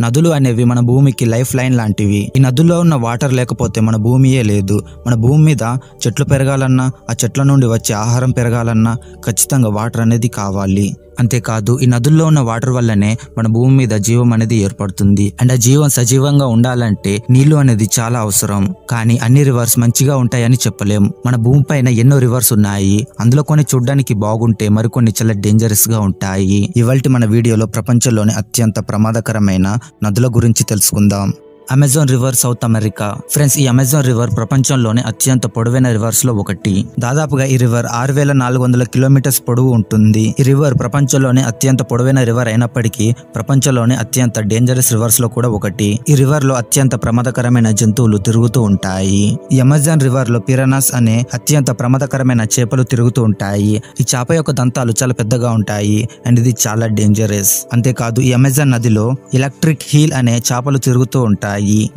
నదులు అనేవి మన భూమికి లైఫ్ లైన్ లాంటివి. ఈ నదుల్లో ఉన్న వాటర్ లేకపోతే మన భూమియే లేదు. మన భూమి మీద చెట్లు పెరగాలన్నా, ఆ చెట్ల నుండి వచ్చే ఆహారం పెరగాలన్నా ఖచ్చితంగా వాటర్ అనేది కావాలి. అంతేకాదు ఈ నదుల్లో ఉన్న వాటర్ వల్లనే మన భూమి మీద జీవం అనేది ఏర్పడుతుంది. అండ్ ఆ జీవం సజీవంగా ఉండాలంటే నీళ్లు అనేది చాలా అవసరం. కానీ అన్ని రివర్స్ మంచిగా ఉంటాయని చెప్పలేం. మన భూమి పైన ఎన్నో రివర్స్ ఉన్నాయి. అందులో కొన్ని చూడడానికి బాగుంటే మరికొన్ని చాలా డేంజరస్ గా ఉంటాయి. ఇవాల్టి మన వీడియోలో ప్రపంచంలోని అత్యంత ప్రమాదకరమైన నదుల గురించి తెలుసుకుందాం. Amazon river south America. Friends, ఈ అమెజాన్ రివర్ ప్రపంచంలోని అత్యంత పొడవైన రివర్స్ లో ఒకటి. దాదాపుగా ఈ రివర్ 6400 కిలోమీటర్స్ పొడవు ఉంటుంది. ఈ రివర్ ప్రపంచంలోనే అత్యంత పొడవైన రివర్ అయినప్పటికీ ప్రపంచంలోని అత్యంత డేంజరస్ రివర్స్ లో కూడా ఒకటి. ఈ రివర్ లో అత్యంత ప్రమాదకరమైన జంతువులు తిరుగుతూ ఉంటాయి. ఈ అమెజాన్ రివర్ లో పిరానాస్ అనే అత్యంత ప్రమాదకరమైన చేపలు తిరుగుతూ ఉంటాయి. ఈ చేప యొక్క దంతాలు చాలా పెద్దగా ఉంటాయి అండ్ ఇది చాలా డేంజరస్. అంతేకాదు ఈ అమెజాన్ నదిలో ఎలక్ట్రిక్ హీల్ అనే చేపలు తిరుగుతూ ఉంటాయి.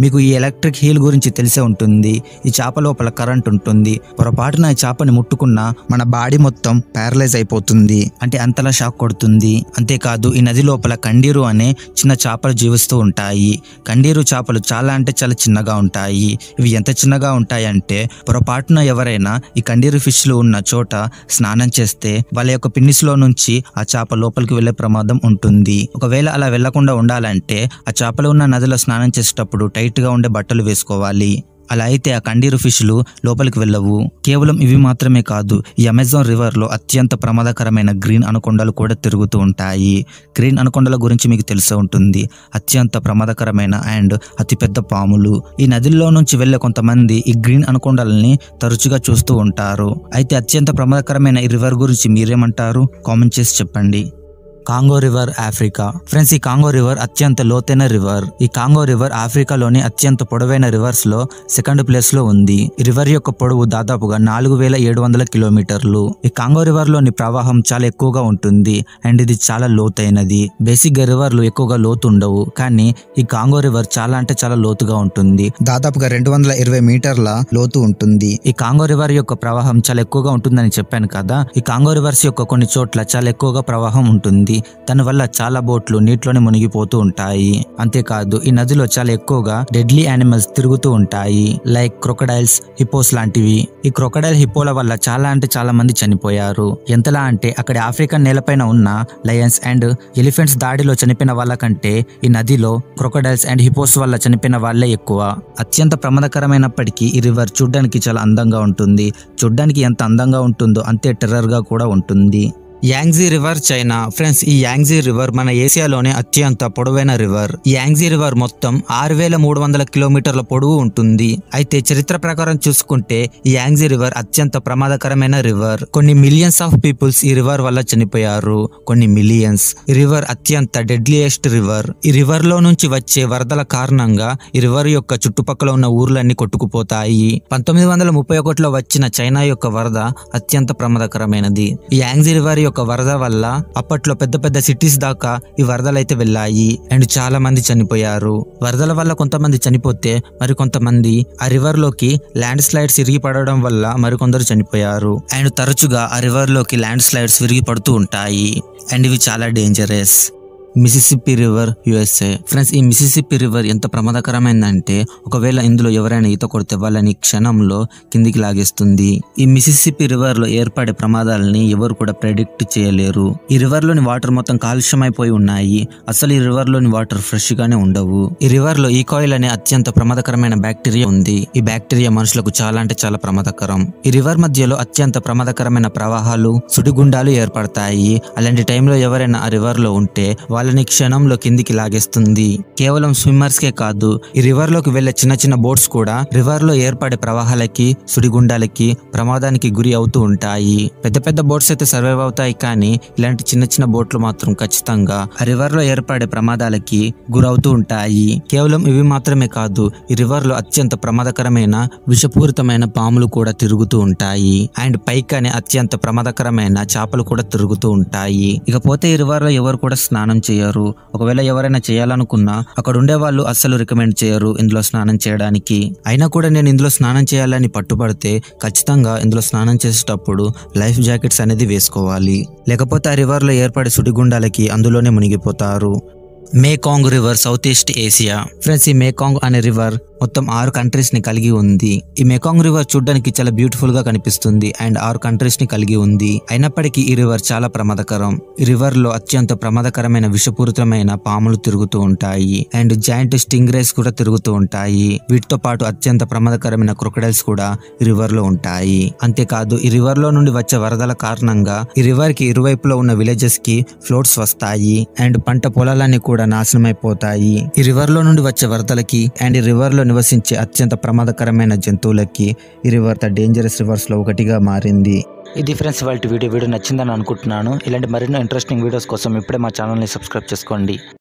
మీకు ఈ ఎలక్ట్రిక్ హీల్ గురించి తెలిసే ఉంటుంది. ఈ చేప లోపల కరెంట్ ఉంటుంది. పొరపాటున ఈ చేపని ముట్టుకున్నా మన బాడీ మొత్తం ప్యారలైజ్ అయిపోతుంది. అంటే అంతలా షాక్ కొడుతుంది. అంతేకాదు ఈ నది లోపల కండీరు అనే చిన్న చేపలు జీవిస్తూ ఉంటాయి. కండీరు చేపలు చాలా అంటే చాలా చిన్నగా ఉంటాయి. ఇవి ఎంత చిన్నగా ఉంటాయంటే పొరపాటున ఎవరైనా ఈ కండీరు ఫిష్లు ఉన్న చోట స్నానం చేస్తే వాళ్ళ యొక్క పిన్నిస్ లో నుంచి ఆ చేప లోపలికి వెళ్లే ప్రమాదం ఉంటుంది. ఒకవేళ అలా వెళ్లకుండా ఉండాలంటే ఆ చేపలు ఉన్న నదిలో స్నానం చేసేటప్పుడు టైట్ గా ఉండే బట్టలు వేసుకోవాలి. అలా అయితే ఆ కండీరు ఫిష్లు లోపలికి వెళ్ళవు. కేవలం ఇవి మాత్రమే కాదు, ఈ అమెజాన్ రివర్ లో అత్యంత ప్రమాదకరమైన గ్రీన్ అనకొండలు కూడా తిరుగుతూ ఉంటాయి. గ్రీన్ అనకొండల గురించి మీకు తెలిసే ఉంటుంది. అత్యంత ప్రమాదకరమైన అండ్ అతిపెద్ద పాములు. ఈ నదిలో నుంచి వెళ్లే కొంతమంది ఈ గ్రీన్ అనకొండలని తరచుగా చూస్తూ ఉంటారు. అయితే అత్యంత ప్రమాదకరమైన ఈ రివర్ గురించి మీరేమంటారు? కామెంట్ చేసి చెప్పండి. Congo river, Africa. ఫ్రెండ్స్, ఈ కాంగో రివర్ అత్యంత లోతైన రివర్. ఈ కాంగో రివర్ ఆఫ్రికాలోని అత్యంత పొడవైన రివర్స్ లో సెకండ్ ప్లేస్ లో ఉంది. ఈ రివర్ యొక్క పొడవు దాదాపుగా 4700 కిలోమీటర్లు. ఈ కాంగో రివర్ లోని ప్రవాహం చాలా ఎక్కువగా ఉంటుంది అండ్ ఇది చాలా లోతైనది. బేసిక్ గా రివర్లు ఎక్కువగా లోతు ఉండవు, కానీ ఈ కాంగో రివర్ చాలా అంటే చాలా లోతుగా ఉంటుంది. దాదాపుగా 220 మీటర్ల లోతు ఉంటుంది. ఈ కాంగో రివర్ యొక్క ప్రవాహం చాలా ఎక్కువగా ఉంటుందని చెప్పాను కదా. ఈ కాంగో రివర్స్ యొక్క కొన్ని చోట్ల చాలా ఎక్కువగా ప్రవాహం ఉంటుంది. దానివల్ల చాలా బోట్లు నీటిలోనే మునిగిపోతూ ఉంటాయి. అంతేకాదు ఈ నదిలో చాలా ఎక్కువగా డెడ్లీ యానిమల్స్ తిరుగుతూ ఉంటాయి, లైక్ క్రొకడైల్స్, హిపోస్ లాంటివి. ఈ క్రొకడైల్, హిపోల వల్ల చాలా అంటే చాలా మంది చనిపోయారు. ఎంతలా అంటే అక్కడ ఆఫ్రికన్ నేలపైన ఉన్న లయన్స్ అండ్ ఎలిఫెంట్స్ దాడిలో చనిపోయిన వాళ్ళ కంటే ఈ నదిలో క్రొకడైల్స్ అండ్ హిపోస్ వల్ల చనిపోయిన వాళ్లే ఎక్కువ. అత్యంత ప్రమాదకరమైనప్పటికీ ఈ రివర్ చూడ్డానికి చాలా అందంగా ఉంటుంది. చూడ్డానికి ఎంత అందంగా ఉంటుందో అంతే టెర్రర్ గా కూడా ఉంటుంది. Yangtze river, China. ఫ్రెండ్స్, ఈ యాంగ్జీ రివర్ మన ఏసియాలోనే అత్యంత పొడవైన రివర్. ఈ యాంగ్జీ రివర్ మొత్తం 6300 కిలోమీటర్ల పొడవు ఉంటుంది. అయితే చరిత్ర ప్రకారం చూసుకుంటే ఈ యాంగ్జీ రివర్ అత్యంత ప్రమాదకరమైన రివర్. కొన్ని మిలియన్స్ ఆఫ్ పీపుల్స్ ఈ రివర్ వల్ల చనిపోయారు. కొన్ని మిలియన్స్. ఈ రివర్ అత్యంత డెడ్లియెస్ట్ రివర్. ఈ రివర్ లో నుంచి వచ్చే వరదల కారణంగా ఈ రివర్ యొక్క చుట్టుపక్కల ఉన్న ఊర్లన్నీ కొట్టుకుపోతాయి. 1931లో వచ్చిన చైనా యొక్క వరద అత్యంత ప్రమాదకరమైనది. ఈ యాంగ్జీ రివర్ యొక్క వరద వల్ల అప్పట్లో పెద్ద పెద్ద సిటీస్ దాకా ఈ వరదలు అయితే వెళ్ళాయి అండ్ చాలా మంది చనిపోయారు. వరదల వల్ల కొంతమంది చనిపోతే మరికొంతమంది ఆ రివర్ లోకి ల్యాండ్ స్లైడ్స్ విరిగి పడడం వల్ల మరికొందరు చనిపోయారు. అండ్ తరచుగా ఆ రివర్ లోకి ల్యాండ్ స్లైడ్స్ విరిగి పడుతూ ఉంటాయి అండ్ ఇవి చాలా dangerous. Mississippi river, USA. Friends, ఈ మిసిసిప్పి రివర్ ఎంత ప్రమాదకరమైందంటే ఒకవేళ ఇందులో ఎవరైనా ఈత కొడితే వాళ్ళని క్షణంలో కిందికి లాగేస్తుంది. ఈ మిసిసిప్పి రివర్ లో ఏర్పడే ప్రమాదాలని ఎవరు కూడా ప్రెడిక్ట్ చేయలేరు. ఈ రివర్ లోని వాటర్ మొత్తం కాలుష్యమైపోయి ఉన్నాయి. అసలు ఈ రివర్ లోని వాటర్ ఫ్రెష్ గానే ఉండవు. ఈ రివర్ లో ఈకాయిల్ అనే అత్యంత ప్రమాదకరమైన బ్యాక్టీరియా ఉంది. ఈ బ్యాక్టీరియా మనుషులకు చాలా అంటే చాలా ప్రమాదకరం. ఈ రివర్ మధ్యలో అత్యంత ప్రమాదకరమైన ప్రవాహాలు, సుడిగుండాలు ఏర్పడతాయి. అలాంటి టైంలో ఎవరైనా ఆ రివర్ లో ఉంటే వాళ్ళని క్షణంలో కిందికి లాగేస్తుంది. కేవలం స్విమ్మర్స్ కే కాదు, ఈ రివర్ లోకి వెళ్లే చిన్న చిన్న బోట్స్ కూడా రివర్ లో ఏర్పడే ప్రవాహాలకి, సుడిగుండాలకి ప్రమాదానికి గురి అవుతూ ఉంటాయి. పెద్ద పెద్ద బోట్స్ అయితే సర్వైవ్ అవుతాయి, కానీ ఇలాంటి చిన్న చిన్న బోట్లు మాత్రం ఖచ్చితంగా ఆ రివర్ లో ఏర్పడే ప్రమాదాలకి గురవుతూ ఉంటాయి. కేవలం ఇవి మాత్రమే కాదు, ఈ రివర్ లో అత్యంత ప్రమాదకరమైన విషపూరితమైన పాములు కూడా తిరుగుతూ ఉంటాయి అండ్ పైక్ అనే అత్యంత ప్రమాదకరమైన చేపలు కూడా తిరుగుతూ ఉంటాయి. ఇకపోతే ఈ రివర్ లో ఎవరు కూడా స్నానం చేయరు. ఒకవేళ ఎవరైనా చేయాలనుకున్నా అక్కడ ఉండే వాళ్ళు అస్సలు రికమెండ్ చేయరు ఇందులో స్నానం చేయడానికి. అయినా కూడా నేను ఇందులో స్నానం చేయాలని పట్టుబడితే ఖచ్చితంగా ఇందులో స్నానం చేసేటప్పుడు లైఫ్ జాకెట్స్ అనేది వేసుకోవాలి. లేకపోతే ఆ రివర్ లో ఏర్పడే సుడిగుండాలకి అందులోనే మునిగిపోతారు. Mekong river south east Asia. Friends, ఈ మేకాంగ్ అనే రివర్ మొత్తం 6 కంట్రీస్ ని కలిగి ఉంది. ఈ మేకాంగ్ రివర్ చూడడానికి చాలా బ్యూటిఫుల్ గా కనిపిస్తుంది అండ్ 6 కంట్రీస్ ని కలిగి ఉంది. అయినప్పటికీ ఈ రివర్ చాలా ప్రమాదకరం. ఈ రివర్ లో అత్యంత ప్రమాదకరమైన విషపూరితమైన పాములు తిరుగుతూ ఉంటాయి అండ్ జాయింట్ స్టింగ్ రేస్ కూడా తిరుగుతూ ఉంటాయి. వీటితో పాటు అత్యంత ప్రమాదకరమైన క్రొకడైల్స్ కూడా ఈ రివర్ లో ఉంటాయి. అంతేకాదు ఈ రివర్ లో నుండి వచ్చే వరదల కారణంగా ఈ రివర్ కి ఇరువైపులో ఉన్న విలేజెస్ కి ఫ్లోట్స్ వస్తాయి అండ్ పంట పొలాలన్నీ కూడా నాశనమైపోతాయి. ఈ రివర్ లో నుండి వచ్చే వరదలకి అండ్ ఈ రివర్ లో నివసించే అత్యంత ప్రమాదకరమైన జంతువులకి ఈ రివర్ ద డేంజరస్ రివర్స్ లో ఒకటిగా మారింది. ఇది ఫ్రెండ్స్ వాళ్ళ వీడియో నచ్చిందని అనుకుంటున్నాను. ఇలాంటి మరిన్నో ఇంట్రెస్టింగ్ వీడియోస్ కోసం ఇప్పుడే మా ఛానల్ని సబ్స్క్రైబ్ చేసుకోండి.